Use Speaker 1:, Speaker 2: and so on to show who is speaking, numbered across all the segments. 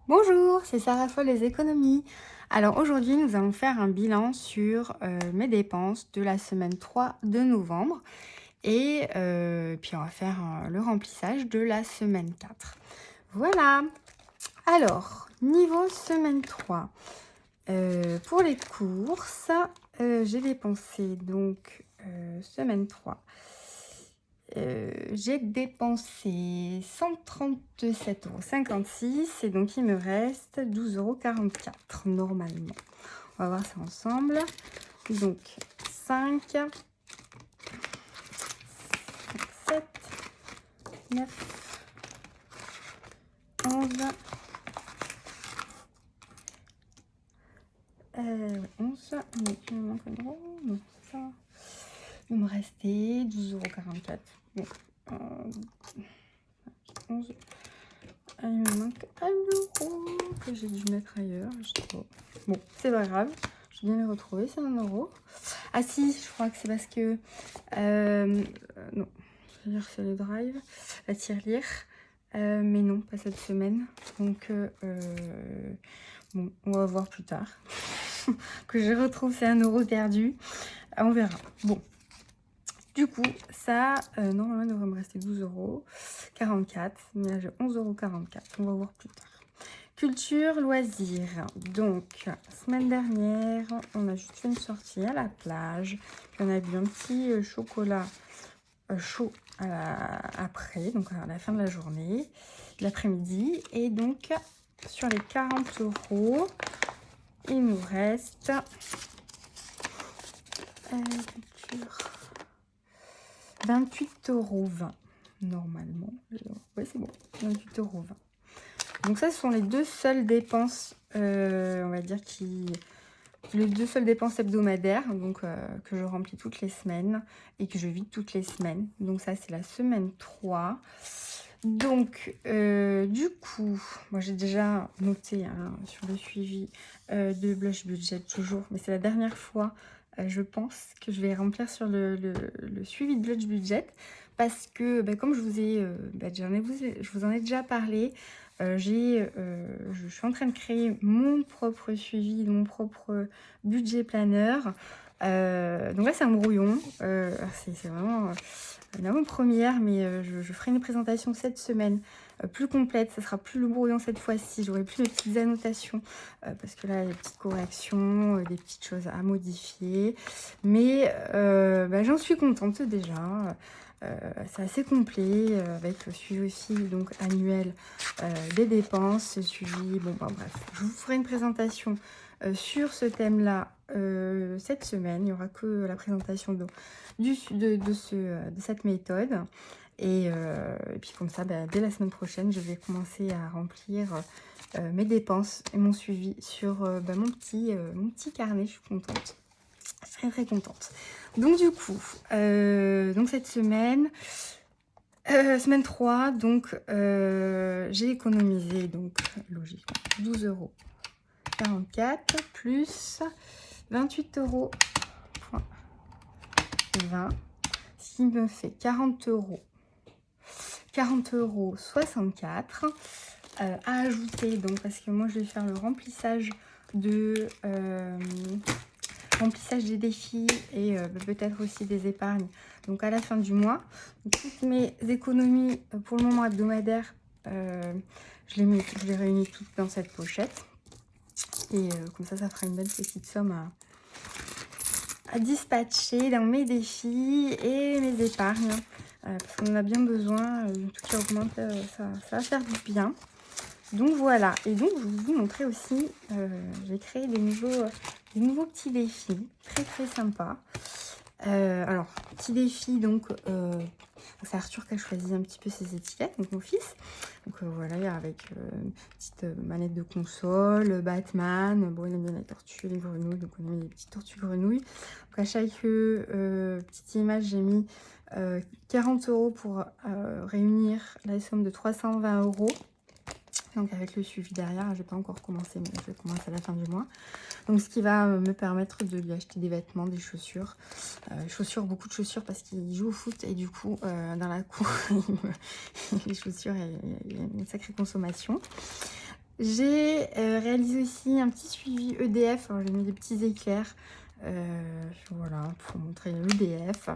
Speaker 1: Bonjour, c'est Sarah Foll les économies. Alors aujourd'hui, nous allons faire un bilan sur mes dépenses de la semaine 3 de novembre et puis on va faire le remplissage de la semaine 4. Voilà. Alors, niveau semaine 3, pour les courses, j'ai dépensé donc semaine 3. J'ai dépensé 137,56 € et donc il me reste 12,44 € normalement. On va voir ça ensemble. Donc 5, 7, 9, 11, 11, il me manque un euro, non, c'est ça. Il me restait 12,44 €. Bon, 11. Il me manque un euro que j'ai dû mettre ailleurs. Je sais pas. Bon, c'est pas grave. Je viens de le retrouver, c'est 1 euro. Ah si, je crois que c'est parce que... non, je veux dire c'est le drive, la tirelire. Mais non, pas cette semaine. Donc, bon, on va voir plus tard. Que je retrouve, c'est 1 euro perdu. On verra. Bon. Du coup, ça, normalement, il devrait me rester 12,44 €. Mais là, j'ai 11,44 €. On va voir plus tard. Culture, loisirs. Donc, semaine dernière, on a juste fait une sortie à la plage. Puis on a bu un petit chocolat chaud après, donc à la fin de la journée, de l'après-midi. Et donc, sur les 40 €, il nous reste... culture... 28,20 € normalement. Oui, c'est bon. 28,20 €. Donc ça, ce sont les deux seules dépenses, on va dire, les deux seules dépenses hebdomadaires, donc que je remplis toutes les semaines et que je vide toutes les semaines. Donc ça, c'est la semaine 3. Donc, du coup, moi j'ai déjà noté sur le suivi de Blush Budget toujours, mais c'est la dernière fois, je pense, que je vais remplir sur le suivi de Blush Budget parce que, comme je vous en ai déjà parlé, je suis en train de créer mon propre suivi, mon propre budget planeur. Donc là, c'est un brouillon. C'est vraiment une avant-première, mais je ferai une présentation cette semaine plus complète. Ça sera plus le brouillon cette fois-ci. J'aurai plus de petites annotations parce que là, il y a des petites corrections, des petites choses à modifier. Mais j'en suis contente déjà. C'est assez complet avec le suivi aussi donc annuel des dépenses, suivi. Bon, bref, je vous ferai une présentation sur ce thème-là cette semaine. Il n'y aura que la présentation de cette méthode. Et puis comme ça, dès la semaine prochaine, je vais commencer à remplir mes dépenses et mon suivi sur mon petit carnet. Je suis contente. Très très contente. Donc du coup, donc cette semaine, semaine 3, donc j'ai économisé, donc logiquement, 12,44 € plus 28,20 €, ce qui me fait 40,64 € à ajouter, donc parce que moi je vais faire le remplissage des défis et peut-être aussi des épargnes, donc à la fin du mois. Donc, toutes mes économies pour le moment hebdomadaires, je les réunis toutes dans cette pochette et comme ça fera une bonne petite somme à dispatcher dans mes défis et mes épargnes parce qu'on en a bien besoin. Tout qui augmente, ça va faire du bien. Donc voilà, et donc je vais vous montrer aussi, j'ai créé des nouveaux petits défis, très très sympas. Alors, petit défi, donc c'est Arthur qui a choisi un petit peu ses étiquettes, donc mon fils. Donc voilà, avec une petite manette de console, Batman, bon il aime bien les tortues, les grenouilles, donc on a mis des petites tortues grenouilles. Donc à chaque petite image, j'ai mis 40 € pour réunir la somme de 320 €. Donc avec le suivi derrière, je n'ai pas encore commencé, mais je vais commencer à la fin du mois. Donc ce qui va me permettre de lui acheter des vêtements, des chaussures. Beaucoup de chaussures parce qu'il joue au foot et du coup dans la cour, les chaussures, il y a une sacrée consommation. J'ai réalisé aussi un petit suivi EDF. Alors, j'ai mis des petits éclairs. Voilà, pour montrer l'EDF.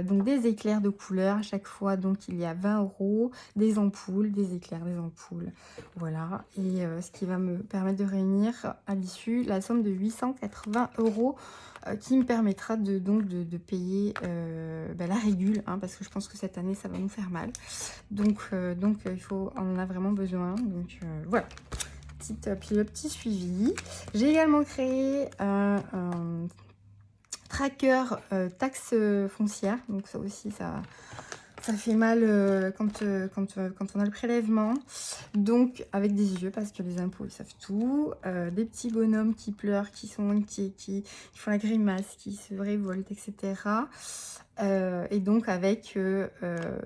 Speaker 1: Donc des éclairs de couleur à chaque fois. Donc il y a 20 €, des ampoules, des éclairs, des ampoules. Voilà. Et ce qui va me permettre de réunir à l'issue la somme de 880 € qui me permettra de payer la régule, hein, parce que je pense que cette année ça va nous faire mal. Donc on en a vraiment besoin. Donc voilà. Puis le petit suivi. J'ai également créé un tracker taxe foncière. Donc ça aussi, ça fait mal quand on a le prélèvement. Donc avec des yeux, parce que les impôts, ils savent tout. Des petits bonhommes qui pleurent, qui sont inquiets, qui font la grimace, qui se révoltent, etc. Et donc avec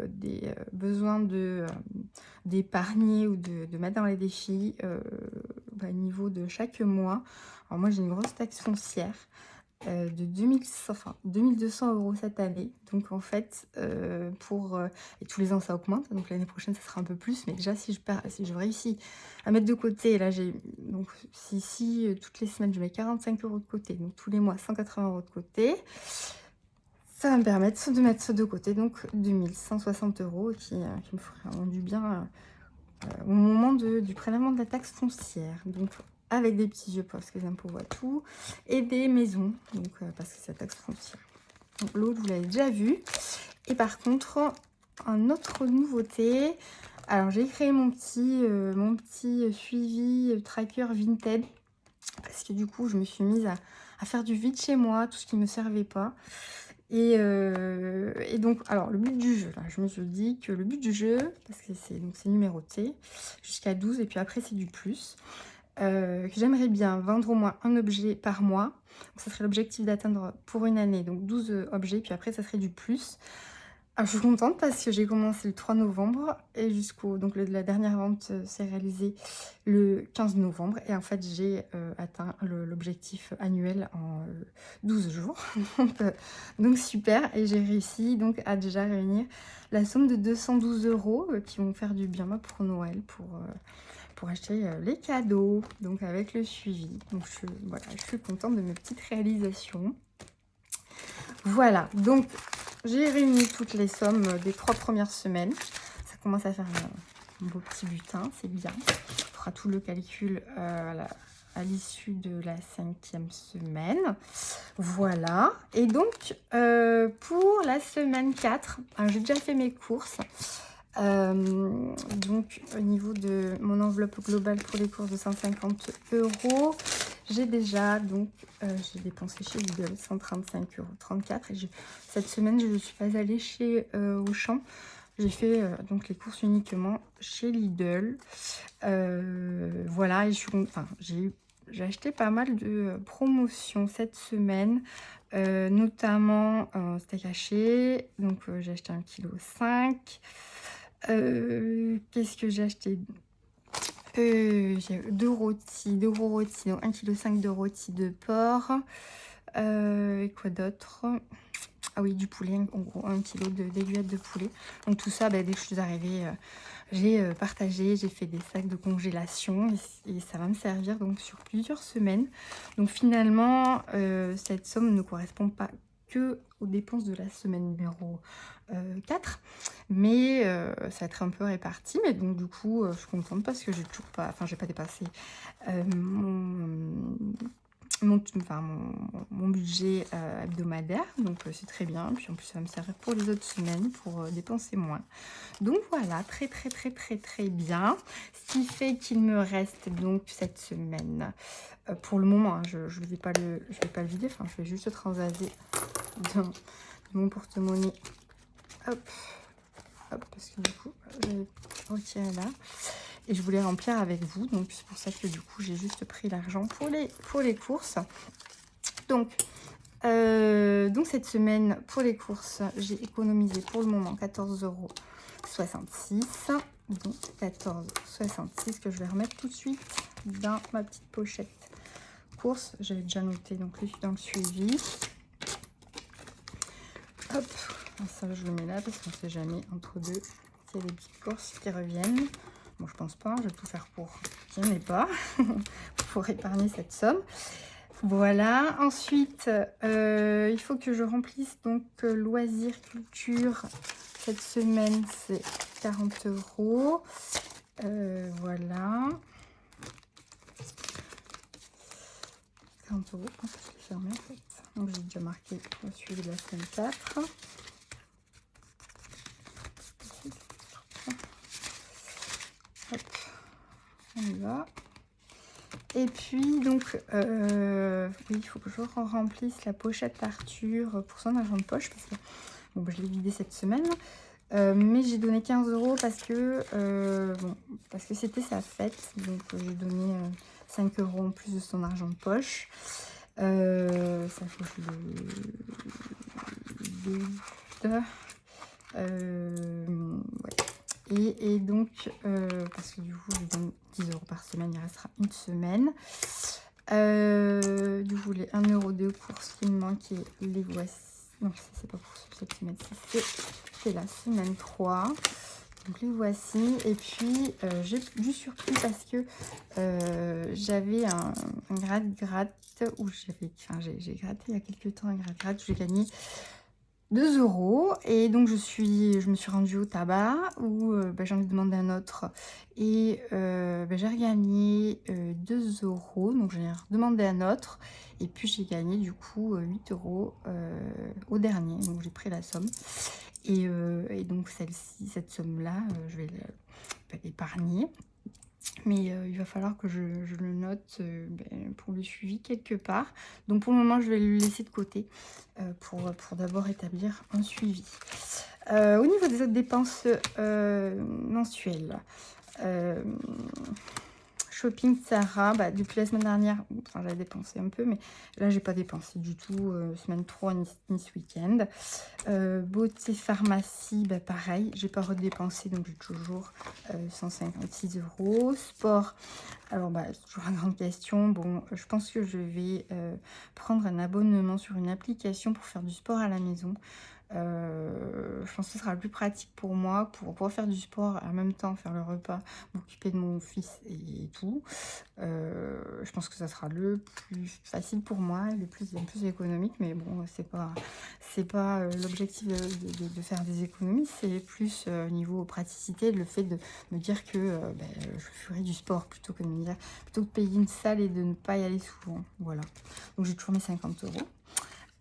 Speaker 1: des besoins d'épargner ou de mettre dans les défis au niveau de chaque mois. Alors moi j'ai une grosse taxe foncière de 2200 € cette année. Donc en fait, et tous les ans ça augmente, donc l'année prochaine ça sera un peu plus, mais déjà si je réussis à mettre de côté, et là donc si toutes les semaines je mets 45 € de côté, donc tous les mois 180 € de côté, ça va me permettre de mettre de côté donc 2160 € qui me feront du bien au moment du prélèvement de la taxe foncière. Donc avec des petits yeux parce que les impôts voient tout, et des maisons, donc parce que c'est la taxe foncière. Donc l'autre, vous l'avez déjà vu. Et par contre, une autre nouveauté, alors j'ai créé mon petit suivi tracker Vinted, parce que du coup je me suis mise à faire du vide chez moi, tout ce qui ne me servait pas. Et donc, alors le but du jeu, là, je me suis dit que le but du jeu, parce que c'est numéroté, jusqu'à 12, et puis après c'est du plus, que j'aimerais bien vendre au moins un objet par mois. Donc, ça serait l'objectif d'atteindre pour une année, donc 12 objets, puis après ça serait du plus. Alors, je suis contente parce que j'ai commencé le 3 novembre et donc la dernière vente s'est réalisée le 15 novembre. Et en fait, j'ai atteint l'objectif annuel en 12 jours. Donc super. Et j'ai réussi donc à déjà réunir la somme de 212 € qui vont faire du bien pour Noël, pour acheter les cadeaux. Donc avec le suivi. Donc je suis contente de mes petites réalisations. Voilà, donc j'ai réuni toutes les sommes des 3 premières semaines. Ça commence à faire un beau petit butin, c'est bien. On fera tout le calcul à l'issue de la 5e semaine. Voilà, et donc pour la semaine 4, j'ai déjà fait mes courses. Donc au niveau de mon enveloppe globale pour les courses de 150 €, j'ai déjà j'ai dépensé chez Lidl 135,34 € et cette semaine je ne suis pas allée chez Auchan. J'ai fait donc les courses uniquement chez Lidl. Voilà, et j'ai acheté pas mal de promotions cette semaine, notamment steak haché. Donc j'ai acheté 1,5 kg. Qu'est-ce que j'ai acheté? J'ai 2 rôtis, donc 1,5 kg de rôtis de porc. Et quoi d'autre? Ah oui, du poulet, en gros 1 kg d'aiguillettes de poulet. Donc tout ça, dès que je suis arrivée, j'ai partagé, j'ai fait des sacs de congélation et ça va me servir donc sur plusieurs semaines. Donc finalement, cette somme ne correspond pas que aux dépenses de la semaine numéro 4, mais ça va être un peu réparti. Mais donc du coup, je suis contente parce que j'ai pas dépassé mon budget hebdomadaire, donc c'est très bien. Puis en plus ça va me servir pour les autres semaines pour dépenser moins. Donc voilà, très très très très très bien. Ce qui fait qu'il me reste donc cette semaine, pour le moment, hein, je vais pas le vider, je vais juste transvaser dans mon porte-monnaie. Hop, parce que du coup j'ai retiré là. Et je voulais remplir avec vous, donc c'est pour ça que du coup j'ai juste pris l'argent pour les courses. Donc cette semaine pour les courses, j'ai économisé pour le moment 14,66 €. Donc 14,66 € que je vais remettre tout de suite dans ma petite pochette courses. J'avais déjà noté donc dans le suivi. Hop, ça je le mets là parce qu'on ne sait jamais entre deux s'il y a des petites courses qui reviennent. Bon, je pense pas, je vais tout faire pour qu'il n'y en ait pas, pour épargner cette somme. Voilà, ensuite, il faut que je remplisse donc loisirs culture. Cette semaine, c'est 40 €. Voilà. 40 €, je pense que je l'ai fermé en fait. Donc j'ai déjà marqué le suivi de la semaine 4. Hop, on y va. Et puis donc, oui, il faut que je remplisse la pochette Arthur pour son argent de poche parce que bon, je l'ai vidé cette semaine. Mais j'ai donné 15 € parce que parce que c'était sa fête, donc j'ai donné 5 € en plus de son argent de poche. Ça faut que je le vide. Ouais. Et donc, parce que du coup, je lui donne 10 € par semaine, il restera une semaine. Du coup, les 1 € de courses qui me manquaient, les voici. Non, c'est pas pour cette semaine-ci, c'est la semaine 3. Donc les voici. Et puis, j'ai du surplus parce que j'avais un gratte-gratte où j'ai gratté il y a quelques temps un gratte-gratte où j'ai gagné 2 € et donc je me suis rendue au tabac où j'en ai demandé un autre et j'ai regagné 2 €, donc j'ai redemandé un autre et puis j'ai gagné du coup 8 € au dernier, donc j'ai pris la somme et donc cette somme là je vais l'épargner. Mais il va falloir que je le note pour le suivi quelque part. Donc pour le moment, je vais le laisser de côté pour d'abord établir un suivi. Au niveau des autres dépenses mensuelles, shopping Sarah, depuis la semaine dernière, enfin j'avais dépensé un peu, mais là j'ai pas dépensé du tout, semaine 3 ni ce week-end. Beauté pharmacie, pareil, j'ai pas redépensé, donc j'ai toujours 156 €. Sport, alors c'est toujours une grande question. Bon, je pense que je vais prendre un abonnement sur une application pour faire du sport à la maison. Je pense que ce sera le plus pratique pour moi pour pouvoir faire du sport en même temps, faire le repas, m'occuper de mon fils et tout. Je pense que ça sera le plus facile pour moi, le plus économique, mais bon, c'est pas l'objectif de faire des économies, c'est plus niveau praticité, le fait de me dire que je ferai du sport plutôt que de payer une salle et de ne pas y aller souvent. Voilà. Donc j'ai toujours mes 50 €.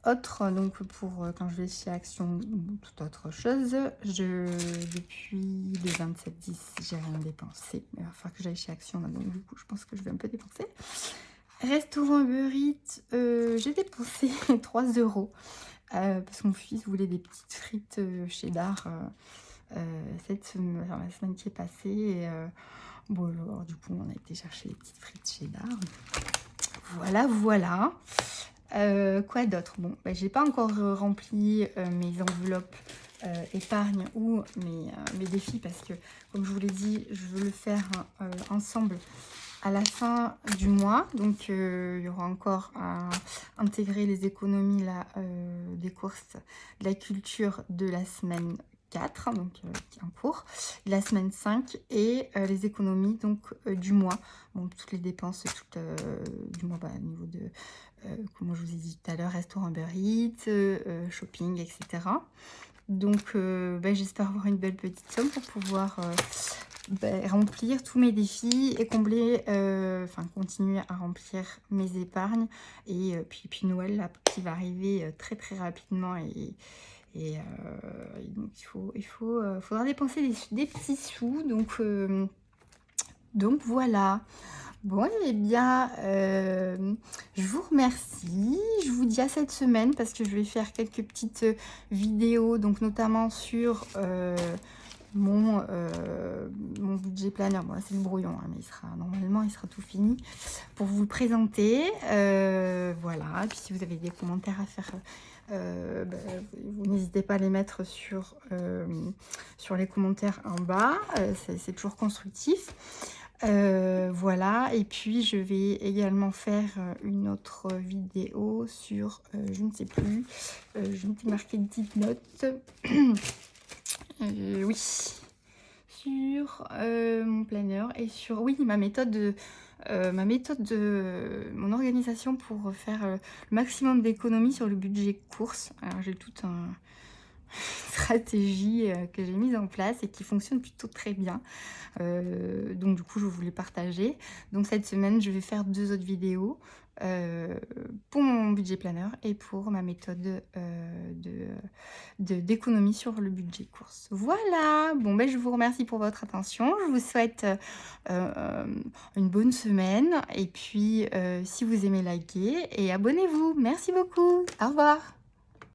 Speaker 1: Autre, donc pour quand je vais chez Action ou toute autre chose, depuis le 27/10, j'ai rien dépensé. Il va falloir que j'aille chez Action, là, donc du coup, je pense que je vais un peu dépenser. Restaurant Uber Eats, j'ai dépensé 3 € parce que mon fils voulait des petites frites cheddar la semaine qui est passée. Et, bon, alors, du coup, on a été chercher les petites frites cheddar. Voilà. Quoi d'autre? Bon, j'ai pas encore rempli mes enveloppes épargne ou mes défis parce que, comme je vous l'ai dit, je veux le faire ensemble à la fin du mois. Donc, il y aura encore à intégrer les économies là, des courses de la culture de la semaine 4, donc qui est en cours, la semaine 5 et les économies donc du mois. Bon, toutes les dépenses du mois au niveau de, comme je vous ai dit tout à l'heure, restaurant Uber Eats, shopping, etc. Donc j'espère avoir une belle petite somme pour pouvoir remplir tous mes défis et combler, continuer à remplir mes épargnes. Et puis Noël là, qui va arriver très très rapidement et donc faudra dépenser des petits sous, donc voilà. Bon, eh bien, je vous remercie. Je vous dis à cette semaine parce que je vais faire quelques petites vidéos, donc notamment sur mon budget planner. Bon, là, c'est le brouillon, hein, mais normalement, il sera tout fini pour vous le présenter. Voilà. Et puis, si vous avez des commentaires à faire, vous n'hésitez pas à les mettre sur les commentaires en bas. C'est toujours constructif. Voilà, et puis je vais également faire une autre vidéo sur, je ne sais plus, je m'étais marqué une petite note, oui, sur mon planeur et sur, oui, ma méthode de mon organisation pour faire le maximum d'économies sur le budget course. Alors j'ai toute une stratégie que j'ai mise en place et qui fonctionne plutôt très bien. Donc du coup, je voulais partager. Donc cette semaine, je vais faire 2 autres vidéos pour mon budget planeur et pour ma méthode d'économie sur le budget course. Voilà, bon ben je vous remercie pour votre attention. Je vous souhaite une bonne semaine et puis si vous aimez, likez et abonnez-vous. Merci beaucoup. Au revoir.